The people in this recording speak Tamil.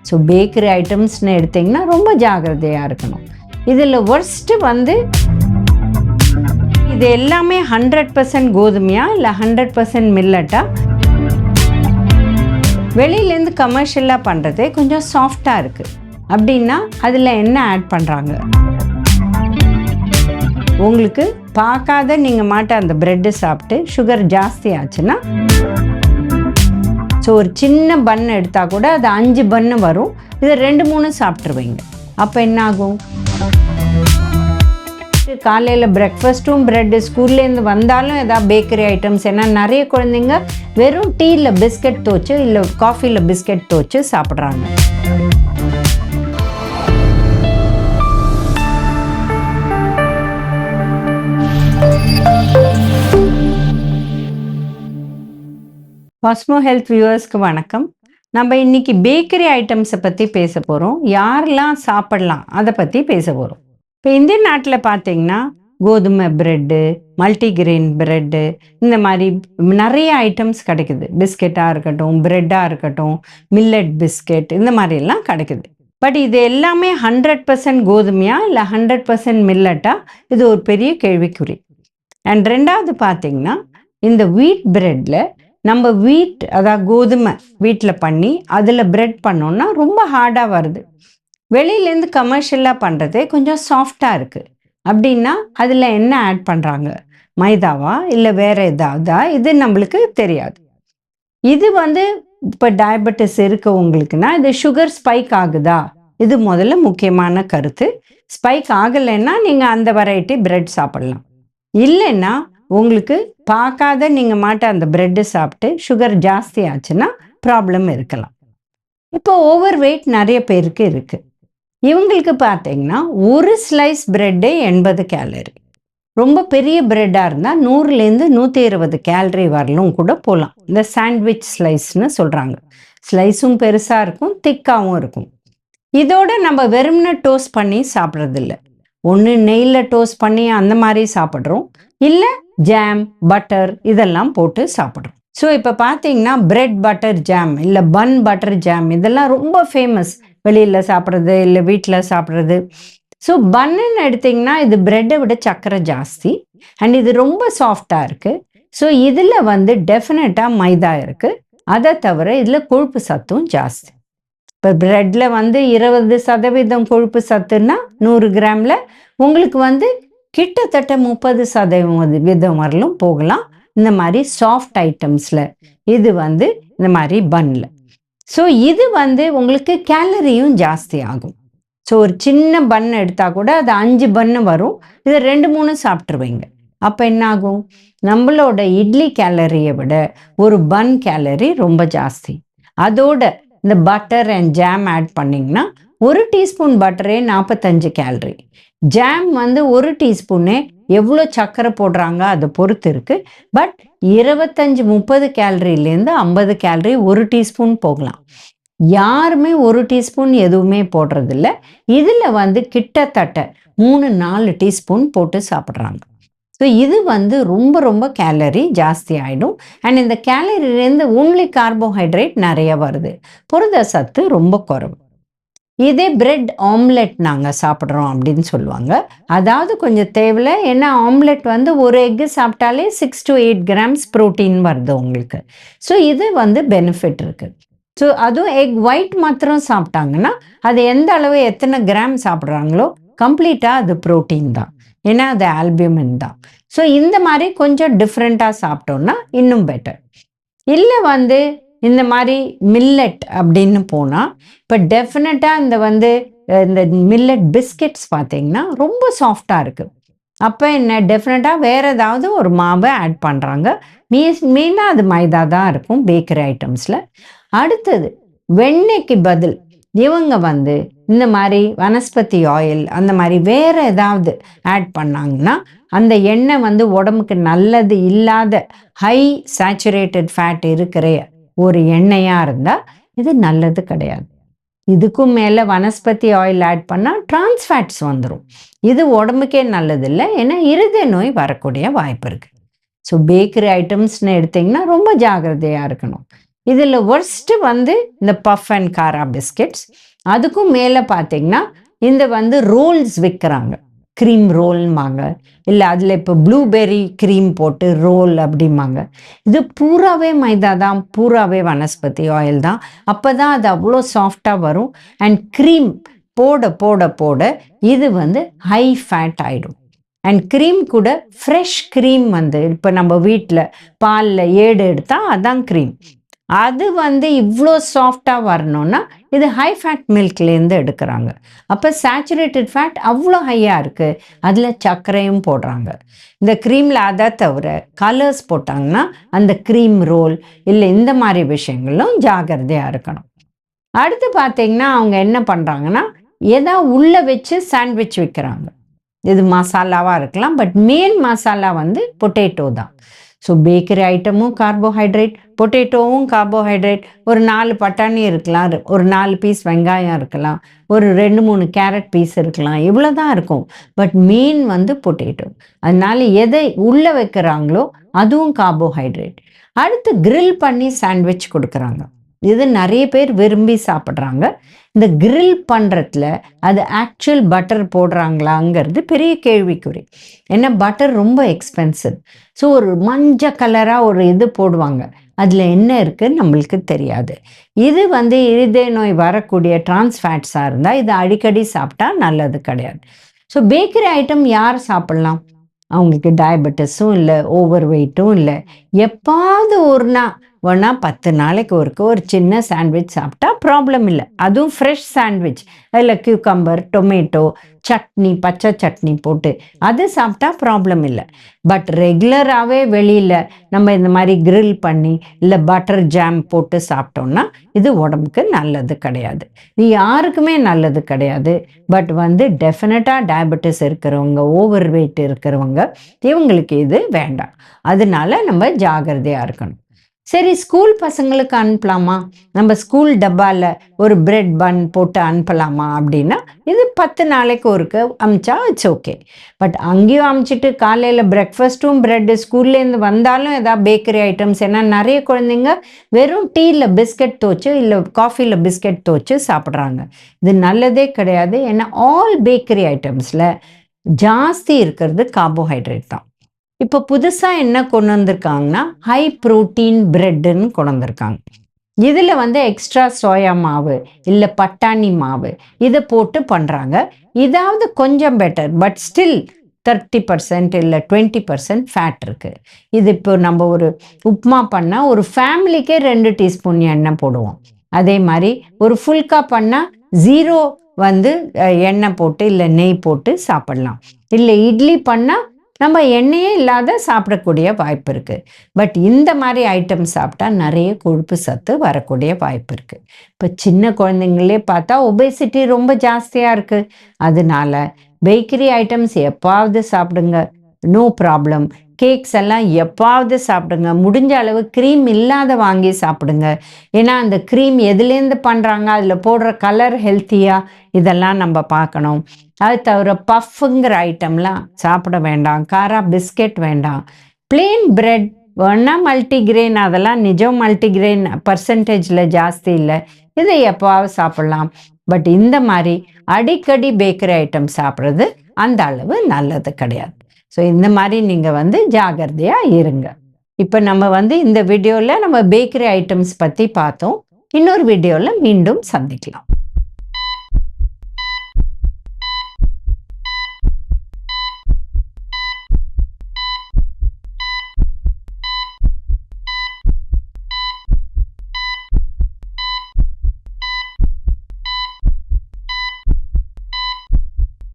ஸோ பேக்கரி ஐட்டம்ஸ்னு எடுத்திங்கன்னா ரொம்ப ஜாகிரதையாக இருக்கணும். இதில் ஒர்ஸ்ட்டு வந்து இது எல்லாமே 100% கோதுமையா இல்லை 100% மில்லட்டா? வெளியிலேருந்து கமர்ஷியலாக பண்ணுறது கொஞ்சம் சாஃப்டாக இருக்குது அப்படின்னா அதில் என்ன ஆட் பண்ணுறாங்க? உங்களுக்கு பார்க்காத நீங்கள் மாட்ட அந்த ப்ரெட்டு சாப்பிட்டு சுகர் ஜாஸ்தி ஆச்சுன்னா, ஸோ ஒரு சின்ன பன் எடுத்தால் கூட அது 5 பன்னு வரும். இதை 2-3 சாப்பிட்ருவீங்க. அப்போ என்ன ஆகும்? காலையில் பிரேக்ஃபாஸ்ட்டும் ப்ரெட்டு, ஸ்கூல்லேருந்து வந்தாலும் ஏதாவது பேக்கரி ஐட்டம்ஸ். ஏன்னா நிறைய குழந்தைங்க வெறும் டீயில் பிஸ்கட் தோச்சு இல்லை காஃபியில் பிஸ்கட் தோச்சு சாப்பிட்றாங்க. காஸ்மோ ஹெல்த் வியூவர்ஸ்க்கு வணக்கம். நம்ம இன்னைக்கு பேக்கரி ஐட்டம்ஸை பற்றி பேச போகிறோம். யாரெல்லாம் சாப்பிடலாம் அதை பற்றி பேச போகிறோம். இப்போ இந்திய நாட்டில் பார்த்தீங்கன்னா கோதுமை ப்ரெட்டு, மல்டிகிரெயின் ப்ரெட்டு, இந்த மாதிரி நிறைய ஐட்டம்ஸ் கிடைக்குது. பிஸ்கெட்டாக இருக்கட்டும், ப்ரெட்டாக இருக்கட்டும், மில்லட் பிஸ்கெட், இந்த மாதிரிலாம் கிடைக்குது. பட் இது எல்லாமே 100% கோதுமையா இல்லை 100% மில்லட்டா? இது ஒரு பெரிய கேள்விக்குறி. அண்ட் ரெண்டாவது பார்த்தீங்கன்னா, இந்த வீட் ப்ரெட்டில் நம்ம அதாவது கோதுமை வீட்டில் பண்ணி அதில் ப்ரெட் பண்ணோன்னா ரொம்ப ஹார்டாக வருது. வெளியிலேருந்து கமர்ஷியலாக பண்ணுறது கொஞ்சம் சாஃப்டாக இருக்குது அப்படின்னா அதில் என்ன ஆட் பண்ணுறாங்க? மைதாவா இல்லை வேறு ஏதாவதா? இது நம்மளுக்கு தெரியாது. இது வந்து இப்போ டயபெட்டிஸ் இருக்கவங்களுக்குன்னா இது சுகர் ஸ்பைக் ஆகுதா? இது முதல்ல முக்கியமான கருத்து. ஸ்பைக் ஆகலைன்னா நீங்கள் அந்த வெரைட்டி ப்ரெட் சாப்பிட்லாம். இல்லைன்னா உங்களுக்கு பார்க்காத நீங்கள் மாட்ட அந்த ப்ரெட்டு சாப்பிட்டு சுகர் ஜாஸ்தி ஆச்சுன்னா ப்ராப்ளம் இருக்கலாம். இப்போ ஓவர் வெயிட் நிறைய பேருக்கு இருக்குது. இவங்களுக்கு பார்த்தீங்கன்னா ஒரு ஸ்லைஸ் ப்ரெட்டு 80 கேலரி. ரொம்ப பெரிய ப்ரெட்டாக இருந்தால் 100லேருந்து 120 கேலரி வரலும் கூட போகலாம். இந்த சாண்ட்விச் ஸ்லைஸ்னு சொல்கிறாங்க. ஸ்லைஸும் பெருசாக இருக்கும், திக்காகவும் இருக்கும். இதோட நம்ம வெறும்னு டோஸ்ட் பண்ணி சாப்பிட்றதில்ல. ஒன்று நெய்யில் டோஸ்ட் பண்ணி அந்த மாதிரி சாப்பிட்றோம், இல்லை ஜாம், பட்டர் இதெல்லாம் போட்டு சாப்பிட்றோம். ஸோ இப்போ பார்த்தீங்கன்னா பிரெட் பட்டர் ஜாம் இல்லை பன் பட்டர் ஜாம் இதெல்லாம் ரொம்ப ஃபேமஸ். வெளியில் சாப்பிட்றது இல்லை வீட்டில் சாப்பிட்றது. ஸோ பன்னுன்னு எடுத்திங்கன்னா இது ப்ரெட்டை விட சர்க்கரை ஜாஸ்தி அண்ட் இது ரொம்ப சாஃப்டாக இருக்குது. ஸோ இதில் வந்து டெஃபினட்டாக மைதா இருக்குது. அதை தவிர இதில் கொழுப்பு சத்தும் ஜாஸ்தி. இப்போ ப்ரெட்டில் வந்து 20% கொழுப்பு சத்துன்னா 100 கிராமில் உங்களுக்கு வந்து கிட்டத்தட்ட 30% வரலும் போகலாம் இந்த மாதிரி சாஃப்ட் ஐட்டம்ஸில். இது வந்து இந்த மாதிரி பன்னில். ஸோ இது வந்து உங்களுக்கு கேலரியும் ஜாஸ்தி ஆகும். ஸோ ஒரு சின்ன பன் எடுத்தால் கூட அது 5 பன்னு வரும். இதை 2-3 சாப்பிட்ருவீங்க. அப்போ என்ன ஆகும்? நம்மளோட இட்லி கேலரியை விட ஒரு பன் கேலரி ரொம்ப ஜாஸ்தி. அதோட இந்த பட்டர் அண்ட் ஜாம் ஆட் பண்ணிங்கன்னா 1 டீஸ்பூன் பட்டரே 45 கேலரி. ஜாம் வந்து 1 டீஸ்பூனே எவ்வளோ சர்க்கரை போடுறாங்க அதை பொறுத்து இருக்குது. பட் 25-30 கேலரியிலேருந்து 50 கேலரி 1 டீஸ்பூன் போகலாம். யாருமே 1 டீஸ்பூன் எதுவுமே போடுறதில்ல. இதில் வந்து கிட்டத்தட்ட 3-4 டீஸ்பூன் போட்டு சாப்பிட்றாங்க. ஸோ இது வந்து ரொம்ப ரொம்ப கேலரி ஜாஸ்தி ஆகிடும். அண்ட் இந்த கேலரியிலேருந்து ஒன்லி கார்போஹைட்ரேட் நிறைய வருது, புரத சத்து ரொம்ப குறைவு. இதே பிரெட் ஆம்லெட் நாங்கள் சாப்பிட்றோம் அப்படின்னு சொல்லுவாங்க. அதாவது கொஞ்சம் தேவையில்லை. ஏன்னா ஆம்லெட் வந்து ஒரு எக்கு சாப்பிட்டாலே 6 to 8 கிராம்ஸ் ப்ரோட்டீன் வருது உங்களுக்கு. ஸோ இது வந்து பெனிஃபிட் இருக்குது. ஸோ அதுவும் எக் ஒயிட் மாத்திரம் சாப்பிட்டாங்கன்னா அது எந்த அளவு எத்தனை கிராம் சாப்பிட்றாங்களோ கம்ப்ளீட்டாக அது ப்ரோட்டீன் தான். ஏன்னா அது ஆல்பியூமின் தான். ஸோ இந்த மாதிரி கொஞ்சம் டிஃப்ரெண்ட்டாக சாப்பிட்டோன்னா இன்னும் பெட்டர். இல்லை வந்து இந்த மாதிரி மில்லட் அப்படின்னு போனால் இப்போ டெஃபினட்டாக இந்த மில்லட் பிஸ்கெட்ஸ் பார்த்தீங்கன்னா ரொம்ப சாஃப்டாக இருக்குது. அப்போ என்ன டெஃபினட்டாக வேறு ஏதாவது ஒரு மாவை ஆட் பண்ணுறாங்க. மெயினாக அது மைதா தான் இருக்கும் பேக்கரி ஐட்டம்ஸில். அடுத்தது வெண்ணெய்க்கு பதில் இவங்க வந்து இந்த மாதிரி வனஸ்பதி ஆயில் அந்த மாதிரி வேறு ஏதாவது ஆட் பண்ணாங்கன்னா அந்த எண்ணெய் வந்து உடம்புக்கு நல்லது இல்லாத ஹை சேச்சுரேட்டட் ஃபேட் இருக்கிற ஒரு எண்ணெயாக இருந்தால் இது நல்லது கிடையாது. இதுக்கும் மேலே வனஸ்பதி ஆயில் ஆட் பண்ணால் டிரான்ஸ்ஃபேட்ஸ் வந்துடும். இது உடம்புக்கே நல்லதில்லை. ஏன்னா இருதய நோய் வரக்கூடிய வாய்ப்பு இருக்குது. ஸோ பேக்கரி ஐட்டம்ஸ்னு எடுத்திங்கன்னா ரொம்ப ஜாகிரதையாக இருக்கணும். இதில் ஒர்ஸ்ட்டு வந்து இந்த பஃப் அண்ட் காரா பிஸ்கெட்ஸ். அதுக்கும் மேலே பார்த்தீங்கன்னா இந்த வந்து ரோல்ஸ் விற்கிறாங்க, க்ரீம் ரோல்மாங்க, இல்லை அதில் இப்போ ப்ளூபெர்ரி க்ரீம் போட்டு ரோல் அப்படிம்பாங்க. இது பூராவே மைதா தான், பூராவே வனஸ்பதி ஆயில் தான். அப்போ தான் அது அவ்வளோ சாஃப்டாக வரும். அண்ட் க்ரீம் போட போட போட இது வந்து ஹை ஃபேட் ஆகிடும். அண்ட் க்ரீம் கூட ஃப்ரெஷ் க்ரீம் வந்து இப்போ நம்ம வீட்டில் பாலில் ஏடு எடுத்தால் அதான் க்ரீம். அது வந்து இவ்வளோ சாஃப்டாக வரணும்னா இது ஹை ஃபேட் மில்க்லேருந்து எடுக்கிறாங்க. அப்போ சேச்சுரேட்டட் ஃபேட் அவ்வளோ ஹையாக இருக்குது. அதில் சர்க்கரையும் போடுறாங்க. இந்த க்ரீமில் அதை தவிர கலர்ஸ் போட்டாங்கன்னா அந்த க்ரீம் ரோல் இல்லை இந்த மாதிரி விஷயங்களும் ஜாகிரதையாக இருக்கணும். அடுத்து பார்த்தீங்கன்னா அவங்க என்ன பண்ணுறாங்கன்னா ஏதோ உள்ளே வச்சு சாண்ட்விச் விற்கிறாங்க. இது மசாலாவாக இருக்கலாம், பட் மெயின் மசாலா வந்து பொட்டேட்டோ தான். ஸோ பேக்கரி ஐட்டமும் கார்போஹைட்ரேட், பொட்டேட்டோவும் கார்போஹைட்ரேட். ஒரு 4 பட்டாணி இருக்கலாம், ஒரு 4 பீஸ் வெங்காயம் இருக்கலாம், ஒரு 2-3 கேரட் பீஸ் இருக்கலாம், இவ்வளோ தான் இருக்கும். பட் மெயின் வந்து பொட்டேட்டோ. அதனால எதை உள்ளே வைக்கிறாங்களோ அதுவும் கார்போஹைட்ரேட். அடுத்து கிரில் பண்ணி சாண்ட்விச் கொடுக்குறாங்க. இது நிறைய பேர் விரும்பி சாப்பிட்றாங்க. இந்த கிரில் பண்ணுறதுல அது ஆக்சுவல் பட்டர் போடுறாங்களாங்கிறது பெரிய கேள்விக்குறி. ஏன்னா பட்டர் ரொம்ப எக்ஸ்பென்சிவ். ஸோ ஒரு மஞ்சள் கலராக ஒரு இது போடுவாங்க, அதில் என்ன இருக்குன்னு நம்மளுக்கு தெரியாது. இது வந்து இருதய நோய் வரக்கூடிய டிரான்ஸ்ஃபேட்ஸாக இருந்தால் இது அடிக்கடி சாப்பிட்டா நல்லது கிடையாது. ஸோ பேக்கரி ஐட்டம் யார் சாப்பிட்லாம்? அவங்களுக்கு டயபெட்டிஸும் இல்லை, ஓவர் வெயிட்டும் இல்லை. எப்பாவது ஒரு நாள் ஒன்றா 10 நாளைக்கு ஒரு சின்ன சாண்ட்விச் சாப்பிட்டா ப்ராப்ளம் இல்லை. அதுவும் ஃப்ரெஷ் சாண்ட்விச், அதில் கியூக்கம்பர், டொமேட்டோ சட்னி, பச்சை சட்னி போட்டு அது சாப்பிட்டா ப்ராப்ளம் இல்லை. பட் ரெகுலராகவே வெளியில் நம்ம இந்த மாதிரி கிரில் பண்ணி இல்லை பட்டர் ஜாம் போட்டு சாப்பிட்டோம்னா இது உடம்புக்கு நல்லது கிடையாது. இது யாருக்குமே நல்லது கிடையாது. பட் வந்து டெஃபினட்டாக டயபெட்டிஸ் இருக்கிறவங்க, ஓவர் வெயிட் இருக்கிறவங்க, இவங்களுக்கு இது வேண்டாம். அதனால நம்ம ஜாகிரதையாக இருக்கணும். சரி, ஸ்கூல் பசங்களுக்கு அனுப்பலாமா? நம்ம ஸ்கூல் டப்பாவில் ஒரு பிரெட் பன் போட்டு அனுப்பலாமா அப்படின்னா இது 10 நாளைக்கு ஒருக்க அமிச்சா இட்ஸ் ஓகே. பட் அங்கேயும் அமிச்சிட்டு காலையில் பிரேக்ஃபாஸ்ட்டும் ப்ரெட்டு, ஸ்கூல்லேருந்து வந்தாலும் எதாவது பேக்கரி ஐட்டம்ஸ். ஏன்னா நிறைய குழந்தைங்க வெறும் டீயில் பிஸ்கட் துவச்சு இல்லை காஃபியில் பிஸ்கட் துவச்சு சாப்பிட்றாங்க. இது நல்லதே கிடையாது. ஏன்னா ஆல் பேக்கரி ஐட்டம்ஸில் ஜாஸ்தி இருக்கிறது கார்போஹைட்ரேட் தான். இப்போ புதுசாக என்ன கொண்டு வந்திருக்காங்கன்னா ஹை ப்ரோட்டீன் பிரெட்டுன்னு கொண்டு வந்திருக்காங்க. இதில் வந்து எக்ஸ்ட்ரா சோயா மாவு இல்லை பட்டாணி மாவு இதை போட்டு பண்ணுறாங்க. இதாவது கொஞ்சம் பெட்டர், பட் ஸ்டில் 30% இல்லை 20% ஃபேட் இருக்குது. இது இப்போ நம்ம ஒரு உப்மா பண்ணால் ஒரு ஃபேமிலிக்கே 2 டீஸ்பூன் எண்ணெய் போடுவோம். அதே மாதிரி ஒரு ஃபுல்கா பண்ணால் 0 வந்து எண்ணெய் போட்டு இல்லை நெய் போட்டு சாப்பிடலாம். இல்லை இட்லி பண்ணால் நம்ம எண்ணெயே இல்லாத சாப்பிடக்கூடிய வாய்ப்பு இருக்குது. பட் இந்த மாதிரி ஐட்டம் சாப்பிட்டா நிறைய கொழுப்பு சத்து வரக்கூடிய வாய்ப்பு இருக்குது. இப்போ சின்ன குழந்தைங்களே பார்த்தா ஒபேசிட்டி ரொம்ப ஜாஸ்தியாக இருக்குது. அதனால பேக்கரி ஐட்டம்ஸ் எப்பாவது சாப்பிடுங்க, நோ ப்ராப்ளம். கேக்ஸ் எல்லாம் எப்பாவது சாப்பிடுங்க. முடிஞ்ச அளவு க்ரீம் இல்லாத வாங்கி சாப்பிடுங்க. ஏன்னா அந்த க்ரீம் எதுலேருந்து பண்ணுறாங்க, அதில் போடுற கலர் ஹெல்த்தியா, இதெல்லாம் நம்ம பார்க்கணும். அது தவிர பஃப்புங்கிற ஐட்டம்லாம் சாப்பிட வேண்டாம். காரா பிஸ்கெட் வேண்டாம். பிளெயின் பிரெட் வேணா, மல்டிகிரெயின், அதெல்லாம் நிஜம் மல்டிகிரெயின் பர்சன்டேஜில் ஜாஸ்தி இல்லை, இதை எப்போவாவது சாப்பிட்லாம். பட் இந்த மாதிரி அடிக்கடி பேக்கரி ஐட்டம் சாப்பிட்றது அந்த அளவு நல்லது கிடையாது. ஸோ இந்த மாதிரி நீங்கள் வந்து ஜாகிரதையாக இருங்க. இப்போ நம்ம வந்து இந்த வீடியோவில் நம்ம பேக்கரி ஐட்டம்ஸ் பற்றி பார்த்தோம். இன்னொரு வீடியோவில் மீண்டும் சந்திக்கலாம்.